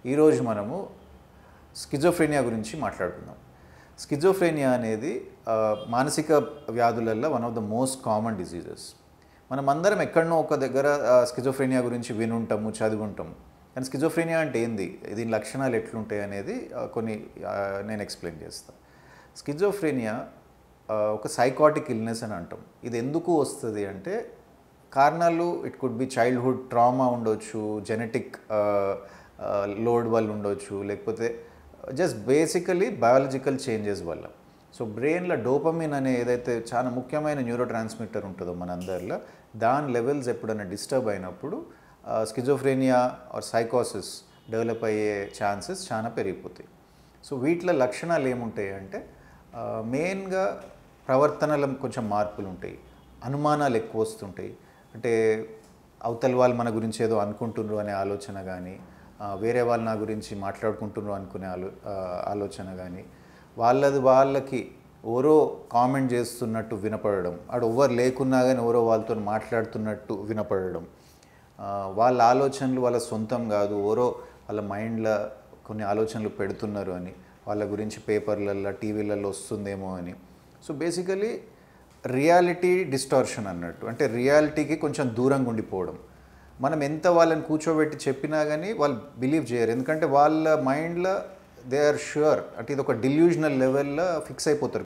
ఈరోజు మనము స్కిజోఫ్రెనియా గురించి మాట్లాడుకుందాం. స్కిజోఫ్రెనియా అనేది మానసిక వ్యాధులలో one of the most common diseases. మనం అందరం ఎక్కడనో ఒక దగ్గర స్కిజోఫ్రెనియా గురించి వినుంటాము, చదువుంటాము. కానీ స్కిజోఫ్రెనియా అంటే ఏంది, దీని లక్షణాలు ఎట్లుంటాయి అనేది నేను ఎక్స్ప్లెయిన్ చేస్తాను. స్కిజోఫ్రెనియా ఒక సైకాటిక్ ఇల్నెస్ అని అంటాం. ఇది ఎందుకు వస్తుంది అంటే కారణాలు it could be childhood trauma ఉండొచ్చు, జెనెటిక్ లోడ్ వల్ల ఉండొచ్చు, లేకపోతే జస్ట్ బేసికలీ బయాలజికల్ చేంజెస్ వల్ల. సో బ్రెయిన్లో డోపమిన్ అనే ఏదైతే చాలా ముఖ్యమైన న్యూరో ట్రాన్స్మిటర్ ఉంటుందో మన అందరిలో, దాని లెవెల్స్ ఎప్పుడైనా డిస్టర్బ్ అయినప్పుడు స్కిజోఫ్రెనియా ఆర్ సైకోసిస్ డెవలప్ అయ్యే ఛాన్సెస్ చాలా పెరిగిపోతాయి. సో వీటిలో లక్షణాలు ఏముంటాయి అంటే మెయిన్గా ప్రవర్తనలో కొంచెం మార్పులు ఉంటాయి, అనుమానాలు ఎక్కువ వస్తుంటాయి. అంటే అవతల వాళ్ళు మన గురించి ఏదో అనుకుంటున్నారు అనే ఆలోచన కానీ, వేరే వాళ్ళు నా గురించి మాట్లాడుకుంటున్నారు అనుకునే ఆలోచన కానీ, వాళ్ళకి ఎవరో కామెంట్ చేస్తున్నట్టు వినపడడం, అక్కడ ఎవరు లేకున్నా కానీ ఎవరో వాళ్ళతో మాట్లాడుతున్నట్టు వినపడడం, వాళ్ళ ఆలోచనలు వాళ్ళ సొంతం కాదు, ఎవరో వాళ్ళ మైండ్లో కొన్ని ఆలోచనలు పెడుతున్నారు అని, వాళ్ళ గురించి పేపర్లలో టీవీలలో వస్తుందేమో అని. సో బేసికలీ రియాలిటీ డిస్టార్షన్ అన్నట్టు, అంటే రియాలిటీకి కొంచెం దూరంగా ఉండిపోవడం. మనం ఎంత వాళ్ళని కూర్చోబెట్టి చెప్పినా కానీ వాళ్ళు బిలీవ్ చేయరు, ఎందుకంటే వాళ్ళ మైండ్లో దే ఆర్ ష్యూర్, అంటే ఇది ఒక డిల్యూజనల్ లెవెల్లో ఫిక్స్ అయిపోతారు.